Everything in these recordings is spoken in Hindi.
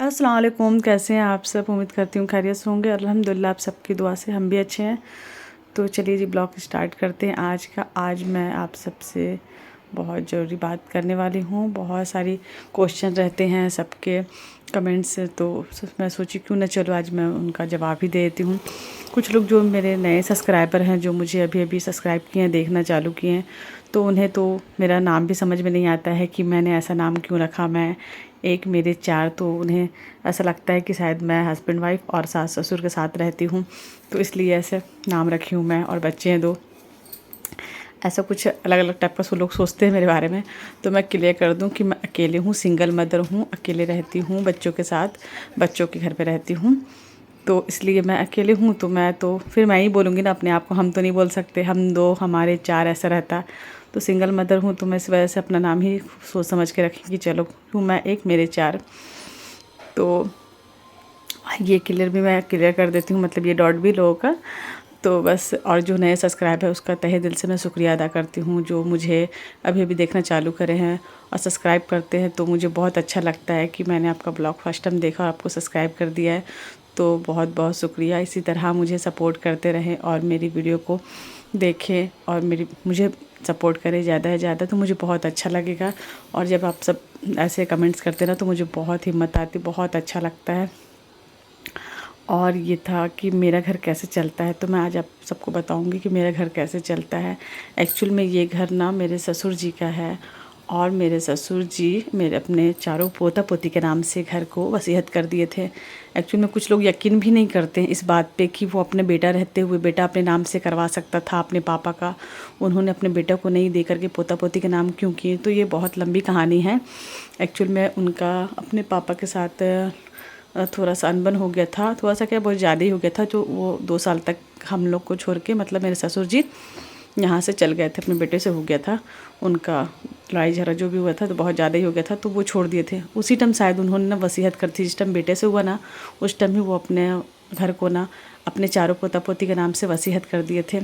अस्सलाम वालेकुम, कैसे हैं आप सब। उम्मीद करती हूँ खैरियत से होंगे। अल्हम्दुलिल्लाह आप सबकी दुआ से हम भी अच्छे हैं। तो चलिए जी ब्लॉग स्टार्ट करते हैं आज का। आज मैं आप सबसे बहुत ज़रूरी बात करने वाली हूँ। बहुत सारी क्वेश्चन रहते हैं सबके कमेंट्स से, तो मैं सोची क्यों ना चलो आज मैं उनका जवाब ही दे देती हूँ। कुछ लोग जो मेरे नए सब्सक्राइबर हैं, जो मुझे अभी अभी सब्सक्राइब किए हैं, देखना चालू किए हैं, तो उन्हें तो मेरा नाम भी समझ में नहीं आता है कि मैंने ऐसा नाम क्यों रखा। मैं एक मेरे चार, तो उन्हें ऐसा लगता है कि शायद मैं हस्बैंड वाइफ और सास ससुर के साथ रहती हूँ, तो इसलिए ऐसे नाम रखी हूँ मैं। और बच्चे हैं दो, ऐसा कुछ अलग अलग टाइप का लोग सोचते हैं मेरे बारे में। तो मैं क्लियर कर दूं कि मैं अकेले हूँ, सिंगल मदर हूँ, अकेले रहती हूँ बच्चों के साथ, बच्चों के घर पे रहती हूँ। तो इसलिए मैं अकेले हूँ, तो मैं तो फिर मैं ही बोलूँगी ना अपने आप को, हम तो नहीं बोल सकते। हम दो, हमारे चार, ऐसा रहता। तो सिंगल मदर हूँ, तो मैं इस वजह से अपना नाम ही सोच समझ के रखी कि चलो क्यों मैं एक मेरे चार। तो ये क्लियर भी मैं क्लियर कर देती हूँ, मतलब ये डॉट भी लोगों का। तो बस, और जो नए सब्सक्राइब है उसका तहे दिल से मैं शुक्रिया अदा करती हूँ, जो मुझे अभी अभी देखना चालू करे हैं और सब्सक्राइब करते हैं। तो मुझे बहुत अच्छा लगता है कि मैंने आपका ब्लॉग फर्स्ट टाइम देखा और आपको सब्सक्राइब कर दिया है। तो बहुत बहुत शुक्रिया। इसी तरह मुझे सपोर्ट करते रहें और मेरी वीडियो को देखें और मुझे सपोर्ट करें ज़्यादा से ज़्यादा, तो मुझे बहुत अच्छा लगेगा। और जब आप सब ऐसे कमेंट्स करते ना, तो मुझे बहुत हिम्मत आती, बहुत अच्छा लगता है। और ये था कि मेरा घर कैसे चलता है, तो मैं आज आप सबको बताऊंगी कि मेरा घर कैसे चलता है। एक्चुअल में ये घर ना मेरे ससुर जी का है, और मेरे ससुर जी मेरे अपने चारों पोता पोती के नाम से घर को वसीयत कर दिए थे। एक्चुअल में कुछ लोग यकीन भी नहीं करते हैं इस बात पे कि वो अपने बेटा रहते हुए बेटा अपने नाम से करवा सकता था अपने पापा का, उन्होंने अपने बेटा को नहीं दे करके पोता पोती के नाम क्यों किए। तो ये बहुत लंबी कहानी है। एक्चुअल में उनका अपने पापा के साथ थोड़ा सा अनबन हो गया था, थोड़ा सा क्या बहुत ज़्यादा ही हो गया था, जो वो 2 साल तक हम लोग को छोड़ के, मतलब मेरे ससुर जी यहाँ से चल गए थे, अपने बेटे से हो गया था उनका लड़ाई झगड़ा जो भी हुआ था, तो बहुत ज़्यादा ही हो गया था, तो वो छोड़ दिए थे। उसी टाइम शायद उन्होंने ना वसीयत कर थी, जिस टाइम बेटे से हुआ ना, उस टाइम ही वो अपने घर को ना अपने चारों पोता पोती के नाम से वसीयत कर दिए थे।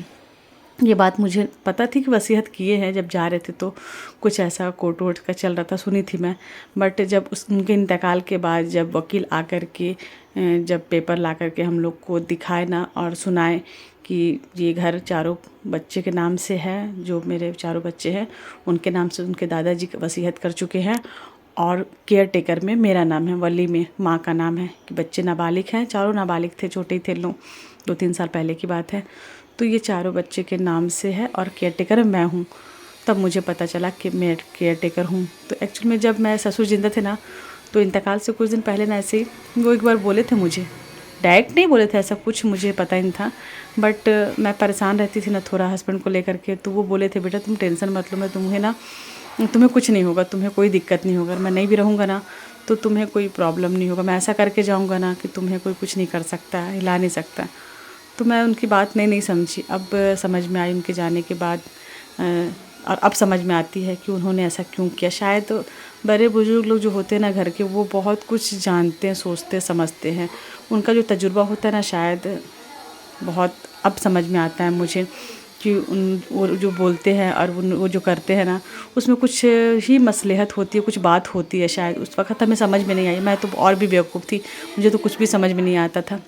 ये बात मुझे पता थी कि वसीयत किए हैं, जब जा रहे थे तो कुछ ऐसा कोर्ट वोट का चल रहा था, सुनी थी मैं। बट जब उनके इंतकाल के बाद जब वकील आकर के जब पेपर ला कर के हम लोग को दिखाए ना और सुनाए कि ये घर चारों बच्चे के नाम से है, जो मेरे चारों बच्चे हैं उनके नाम से उनके दादाजी वसीयत कर चुके हैं, और केयर टेकर में मेरा नाम है, वली में माँ का नाम है, कि बच्चे नाबालिग हैं, चारों नाबालिग थे, छोटे ही थे लोग, 2-3 साल पहले की बात है। तो ये चारों बच्चे के नाम से है और केयर टेकर मैं हूँ। तब मुझे पता चला कि मैं केयर टेकर हूँ। तो एक्चुअल में जब मैं ससुर जिंदा थे ना, तो इंतकाल से कुछ दिन पहले ना ऐसे ही वो एक बार बोले थे मुझे, डायरेक्ट नहीं बोले थे, ऐसा कुछ मुझे पता ही नहीं था, बट मैं परेशान रहती थी ना थोड़ा हस्बैंड को लेकर के, तो वो बोले थे बेटा तुम टेंशन मत लो, मैं तुम्हें कुछ नहीं होगा, तुम्हें कोई दिक्कत नहीं होगा, मैं नहीं भी रहूँगा ना तो तुम्हें कोई प्रॉब्लम नहीं होगा, मैं ऐसा करके जाऊँगा ना कि तुम्हें कोई कुछ नहीं कर सकता, हिला नहीं सकता। तो मैं उनकी बात नहीं समझी। अब समझ में आई उनके जाने के बाद, और अब समझ में आती है कि उन्होंने ऐसा क्यों किया। शायद बड़े बुजुर्ग लोग जो होते हैं ना घर के, वो बहुत कुछ जानते हैं, सोचते हैं, समझते हैं, उनका जो तजुर्बा होता है ना, शायद बहुत अब समझ में आता है मुझे कि वो जो बोलते हैं और वो जो करते हैं ना, उसमें कुछ ही मसलहत होती है, कुछ बात होती है। शायद उस वक़्त हमें समझ में नहीं आई, मैं तो और भी बेवकूफ़ थी, मुझे तो कुछ भी समझ में नहीं आता था।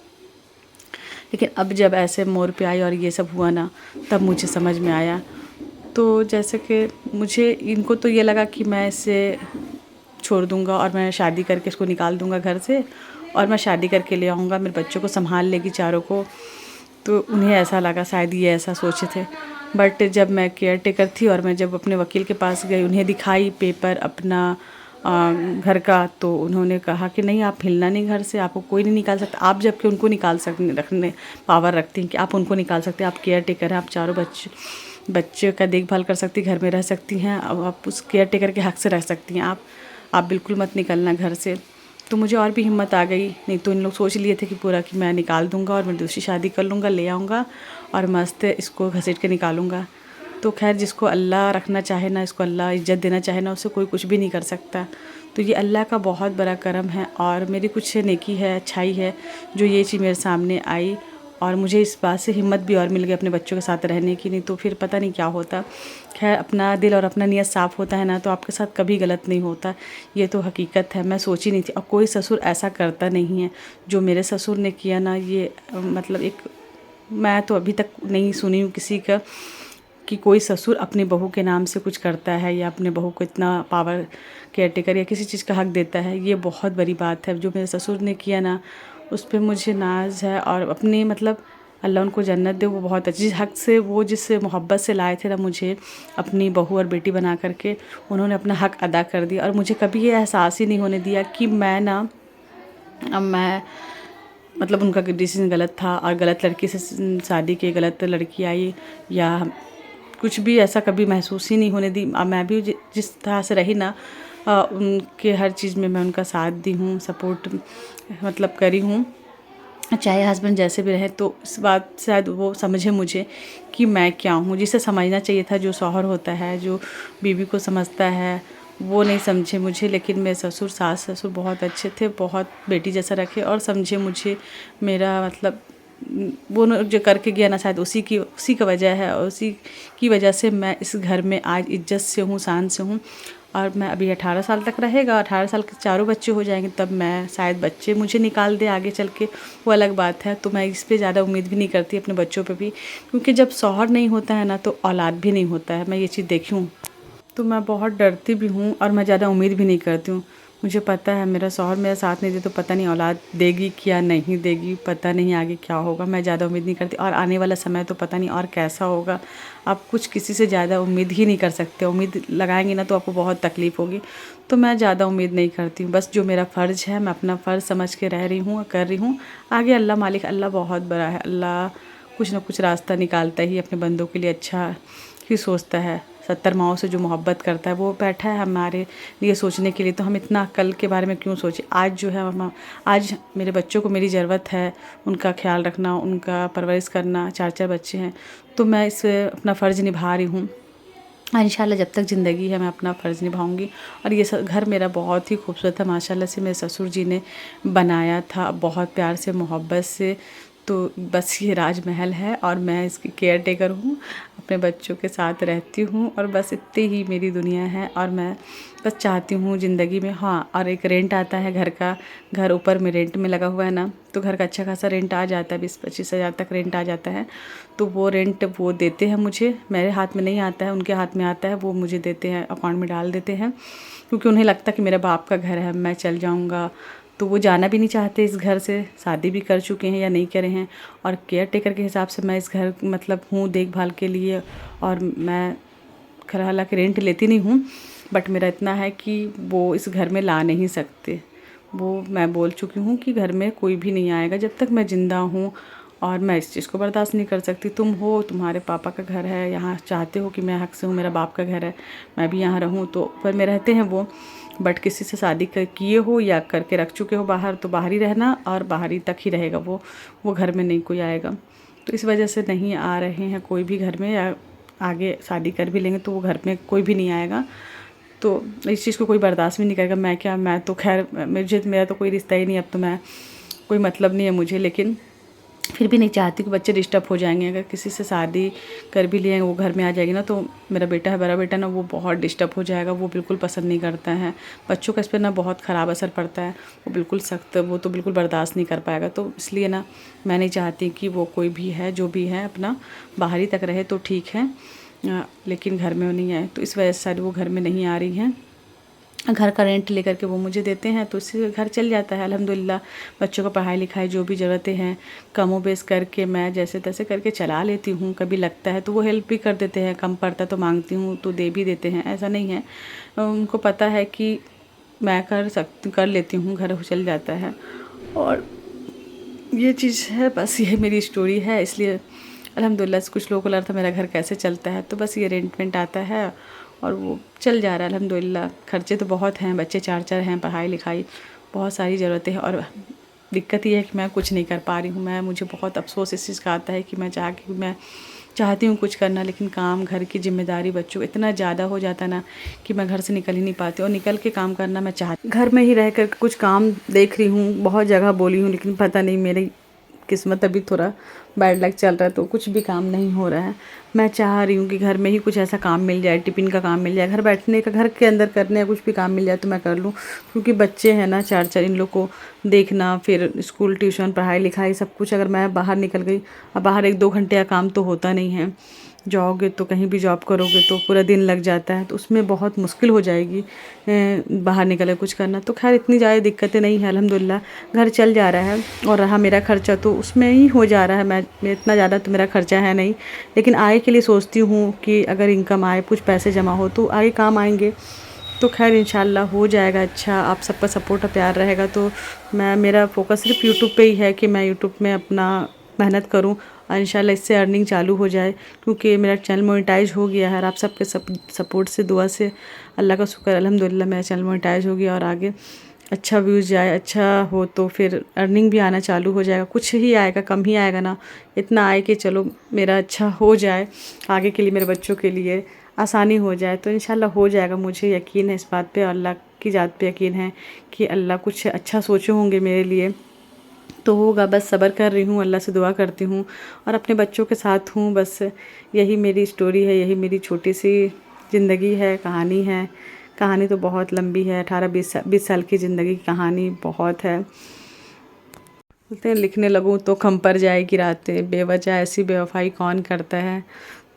लेकिन अब जब ऐसे मोड़ पे आई और ये सब हुआ ना, तब मुझे समझ में आया। तो जैसे कि मुझे इनको तो ये लगा कि मैं इसे छोड़ दूँगा और मैं शादी करके इसको निकाल दूँगा घर से, और मैं शादी करके ले आऊँगा, मेरे बच्चों को संभाल लेगी चारों को। तो उन्हें ऐसा लगा, शायद ये ऐसा सोचे थे। बट जब मैं केयर टेकर थी और मैं जब अपने वकील के पास गई, उन्हें दिखाई पेपर अपना घर का, तो उन्होंने कहा कि नहीं आप हिलना नहीं घर से, आपको कोई नहीं निकाल सकता। आप जबकि उनको निकाल सकने रखने पावर रखती हैं कि आप उनको निकाल सकते हैं, आप केयर टेकर हैं, आप चारों बच्चे का देखभाल कर सकती, घर में रह सकती हैं, अब आप उस केयर टेकर के हक़ से रह सकती हैं, आप बिल्कुल मत निकलना घर से। तो मुझे और भी हिम्मत आ गई। नहीं तो इन लोग सोच लिए थे कि पूरा कि मैं निकाल दूँगा और मैं दूसरी शादी कर लूँगा, ले आऊँगा और मस्त इसको घसीट के निकालूँगा। तो खैर जिसको अल्लाह रखना चाहे ना, इसको अल्लाह इज़्ज़त देना चाहे ना, उससे कोई कुछ भी नहीं कर सकता। तो ये अल्लाह का बहुत बड़ा करम है और मेरी कुछ नेकी है, अच्छाई है, जो ये चीज़ मेरे सामने आई और मुझे इस बात से हिम्मत भी और मिल गई अपने बच्चों के साथ रहने की, नहीं तो फिर पता नहीं क्या होता। खैर, अपना दिल और अपना नीयत साफ़ होता है ना, तो आपके साथ कभी गलत नहीं होता। ये तो हकीकत है, मैं सोची नहीं थी। और कोई ससुर ऐसा करता नहीं है जो मेरे ससुर ने किया ना। ये मतलब एक, मैं तो अभी तक नहीं सुनी हूँ किसी का कि कोई ससुर अपनी बहू के नाम से कुछ करता है या अपने बहू को इतना पावर केयरटेकर या किसी चीज़ का हक देता है। ये बहुत बड़ी बात है जो मेरे ससुर ने किया ना, उस पर मुझे नाज है। और अपने मतलब अल्लाह उनको जन्नत दे, वो बहुत अच्छी हक से, वो जिस मोहब्बत से लाए थे ना मुझे अपनी बहू और बेटी बना करके, उन्होंने अपना हक अदा कर दिया। और मुझे कभी ये एहसास ही नहीं होने दिया कि मैं ना, अब मैं मतलब उनका डिसीजन गलत था और गलत लड़की से शादी की, गलत लड़की आई या कुछ भी ऐसा कभी महसूस ही नहीं होने दी। मैं भी जिस तरह से रही ना, उनके हर चीज़ में मैं उनका साथ दी हूँ, सपोर्ट मतलब करी हूँ, चाहे हस्बैंड जैसे भी रहे। तो इस बात शायद वो समझे मुझे कि मैं क्या हूँ, जिसे समझना चाहिए था, जो शौहर होता है, जो बीवी को समझता है, वो नहीं समझे मुझे। लेकिन मेरे ससुर, सास ससुर बहुत अच्छे थे, बहुत बेटी जैसा रखे और समझे मुझे। मेरा मतलब वो जो करके गया ना, शायद उसी की वजह है, और उसी की वजह से मैं इस घर में आज इज्जत से हूँ, शान से हूँ। और मैं अभी 18 साल तक रहेगा, 18 साल के चारों बच्चे हो जाएंगे, तब मैं शायद बच्चे मुझे निकाल दे आगे चल के, वो अलग बात है। तो मैं इस पे ज़्यादा उम्मीद भी नहीं करती अपने बच्चों पे भी, क्योंकि जब शौहर नहीं होता है ना तो औलाद भी नहीं होता है। मैं ये चीज़ देखी हूँ, तो मैं बहुत डरती भी हूँ और मैं ज़्यादा उम्मीद भी नहीं करती हूँ। मुझे पता है मेरा शौहर मेरा साथ नहीं दे तो पता नहीं औलाद देगी क्या नहीं देगी, पता नहीं आगे क्या होगा। मैं ज़्यादा उम्मीद नहीं करती, और आने वाला समय तो पता नहीं और कैसा होगा। आप कुछ किसी से ज़्यादा उम्मीद ही नहीं कर सकते, उम्मीद लगाएंगे ना तो आपको बहुत तकलीफ़ होगी। तो मैं ज़्यादा उम्मीद नहीं करती हूँ, बस जो मेरा फ़र्ज़ है मैं अपना फ़र्ज़ समझ के रह रही हूँ, कर रही हूँ। आगे अल्लाह मालिक, अल्लाह बहुत बड़ा है, अल्लाह कुछ ना कुछ रास्ता निकालता ही अपने बंदों के लिए, अच्छा ही सोचता है। 70 माओं से जो मोहब्बत करता है वो बैठा है हमारे लिए सोचने के लिए, तो हम इतना कल के बारे में क्यों सोचें। आज जो है हम, आज मेरे बच्चों को मेरी ज़रूरत है, उनका ख्याल रखना, उनका परवरिश करना। 4-4 बच्चे हैं, तो मैं इस अपना फ़र्ज़ निभा रही हूँ। इंशाल्लाह जब तक ज़िंदगी है मैं अपना फ़र्ज़ निभाऊंगी। और ये घर मेरा बहुत ही खूबसूरत है, माशाल्लाह से मेरे ससुर जी ने बनाया था बहुत प्यार से, मोहब्बत से। तो बस ये राजमहल है और मैं इसकी केयर टेकर हूँ, अपने बच्चों के साथ रहती हूँ, और बस इतनी ही मेरी दुनिया है। और मैं बस चाहती हूँ ज़िंदगी में, हाँ, और एक रेंट आता है घर का, घर ऊपर में रेंट में लगा हुआ है ना, तो घर का अच्छा खासा रेंट आ जाता है, 20-25 हज़ार तक रेंट आ जाता है। तो वो रेंट वो देते हैं मुझे, मेरे हाथ में नहीं आता है, उनके हाथ में आता है, वो मुझे देते हैं, अकाउंट में डाल देते हैं, क्योंकि उन्हें लगता है कि मेरा बाप का घर है, मैं चल जाऊँगा। तो वो जाना भी नहीं चाहते इस घर से, शादी भी कर चुके हैं या नहीं करे हैं। और केयर टेकर के हिसाब से मैं इस घर मतलब हूँ देखभाल के लिए। और मैं घर हालांकि रेंट लेती नहीं हूँ, बट मेरा इतना है कि वो इस घर में ला नहीं सकते। वो मैं बोल चुकी हूँ कि घर में कोई भी नहीं आएगा जब तक मैं ज़िंदा हूँ, और मैं इस चीज़ को बर्दाश्त नहीं कर सकती। तुम हो, तुम्हारे पापा का घर है, यहाँ चाहते हो कि मैं हक से हूँ, मेरा बाप का घर है, मैं भी यहाँ रहूँ, तो पर में रहते हैं वो। बट किसी से शादी किए हो या करके रख चुके हो बाहर, तो बाहर ही रहना और बाहर ही तक ही रहेगा वो घर में नहीं कोई आएगा। तो इस वजह से नहीं आ रहे हैं कोई भी घर में, या आगे शादी कर भी लेंगे तो वो घर में कोई भी नहीं आएगा। तो इस चीज़ को कोई बर्दाश्त भी नहीं करेगा। मैं क्या, मैं तो खैर मेरा तो कोई रिश्ता ही नहीं, अब तो मैं कोई मतलब नहीं है मुझे। लेकिन फिर भी नहीं चाहती कि बच्चे डिस्टर्ब हो जाएंगे। अगर किसी से शादी कर भी लिए वो घर में आ जाएगी ना, तो मेरा बेटा है, बड़ा बेटा ना, वो बहुत डिस्टर्ब हो जाएगा, वो बिल्कुल पसंद नहीं करता है। बच्चों का इस पर ना बहुत ख़राब असर पड़ता है, वो बिल्कुल सख्त, वो तो बिल्कुल बर्दाश्त नहीं कर पाएगा। तो इसलिए ना मैं नहीं चाहती कि वो कोई भी है, जो भी है अपना बाहरी तक रहे तो ठीक है, लेकिन घर में वो नहीं आए। तो इस वजह से शायद वो घर में नहीं आ रही हैं। घर का रेंट लेकर के वो मुझे देते हैं, तो इससे घर चल जाता है अल्हम्दुलिल्लाह। बच्चों का पढ़ाई लिखाई जो भी ज़रूरतें हैं कमो बेश करके मैं जैसे तैसे करके चला लेती हूँ। कभी लगता है तो वो हेल्प भी कर देते हैं, कम पड़ता तो मांगती हूँ तो दे भी देते हैं, ऐसा नहीं है। उनको पता है कि मैं कर लेती हूँ, घर चल जाता है। और ये चीज़ है, बस ये मेरी स्टोरी है। इसलिए अल्हम्दुलिल्लाह कुछ लोगों को लगा था मेरा घर कैसे चलता है, तो बस ये रेंट वेंट आता है और वो चल जा रहा है अल्हम्दुलिल्लाह। खर्चे तो बहुत हैं, बच्चे 4-4 हैं, पढ़ाई लिखाई बहुत सारी ज़रूरतें हैं। और दिक्कत ये है कि मैं कुछ नहीं कर पा रही हूँ। मुझे बहुत अफसोस इस चीज़ का आता है कि मैं चाहती हूँ कुछ करना, लेकिन काम, घर की जिम्मेदारी, बच्चों इतना ज़्यादा हो जाता ना कि मैं घर से निकल ही नहीं पाती। और निकल के काम करना मैं चाहती, घर में ही रह कर कुछ काम देख रही हूँ, बहुत जगह बोली हूँ, लेकिन पता नहीं मेरी किस्मत अभी थोड़ा बैड लक चल रहा है तो कुछ भी काम नहीं हो रहा है। मैं चाह रही हूँ कि घर में ही कुछ ऐसा काम मिल जाए, टिफ़िन का काम मिल जाए, घर बैठने का, घर के अंदर करने का कुछ भी काम मिल जाए तो मैं कर लूँ। क्योंकि बच्चे हैं ना 4-4, इन लोग को देखना, फिर स्कूल, ट्यूशन, पढ़ाई लिखाई सब कुछ। अगर मैं बाहर निकल गई, अब बाहर 1-2 घंटे का काम तो होता नहीं है। जाओगे तो कहीं भी जॉब करोगे तो पूरा दिन लग जाता है, तो उसमें बहुत मुश्किल हो जाएगी बाहर निकल के कुछ करना। तो खैर इतनी ज़्यादा दिक्कतें नहीं है, अल्हम्दुलिल्लाह घर चल जा रहा है। और रहा मेरा खर्चा तो उसमें ही हो जा रहा है। मैं इतना ज़्यादा तो मेरा खर्चा है नहीं, लेकिन आगे के लिए सोचती हूँ कि अगर इनकम आए, कुछ पैसे जमा हो तो आगे काम आएंगे। तो खैर इंशाल्लाह हो जाएगा अच्छा। आप सबका सपोर्ट और प्यार रहेगा तो मेरा फोकस सिर्फ यूट्यूब पे ही है कि मैं यूट्यूब में अपना मेहनत करूं और इंशाल्लाह इससे अर्निंग चालू हो जाए। क्योंकि मेरा चैनल मोनेटाइज हो गया है और आप सबके सपोर्ट से, दुआ से, अल्लाह का शुक्र, अल्हम्दुलिल्लाह मेरा चैनल मोनेटाइज हो गया। और आगे अच्छा व्यूज़ जाए, अच्छा हो तो फिर अर्निंग भी आना चालू हो जाएगा। कुछ ही आएगा, कम ही आएगा ना, इतना आए कि चलो मेरा अच्छा हो जाए, आगे के लिए मेरे बच्चों के लिए आसानी हो जाए। तो इंशाल्लाह हो जाएगा, मुझे यकीन है इस बात पे, अल्लाह की ज़ात पे यकीन है कि अल्लाह कुछ अच्छा सोचे होंगे मेरे लिए, तो होगा। बस सब्र कर रही हूँ, अल्लाह से दुआ करती हूँ और अपने बच्चों के साथ हूँ। बस यही मेरी स्टोरी है, यही मेरी छोटी सी ज़िंदगी है, कहानी है। कहानी तो बहुत लंबी है, 18-20 साल की ज़िंदगी की कहानी बहुत है। बोलते हैं लिखने लगूँ तो खम पर जाएगी रातें, बेवजह ऐसी बेवफाई कौन करता है।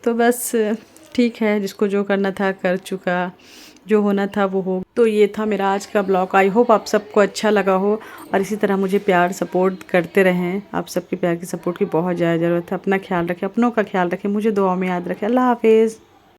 तो बस ठीक है, जिसको जो करना था कर चुका, जो होना था वो हो। तो ये था मेरा आज का ब्लॉग। आई होप आप सबको अच्छा लगा हो और इसी तरह मुझे प्यार सपोर्ट करते रहें। आप सबके प्यार की सपोर्ट की बहुत ज़्यादा ज़रूरत है। अपना ख्याल रखें, अपनों का ख्याल रखें, मुझे दुआ में याद रखें। अल्लाह हाफिज़।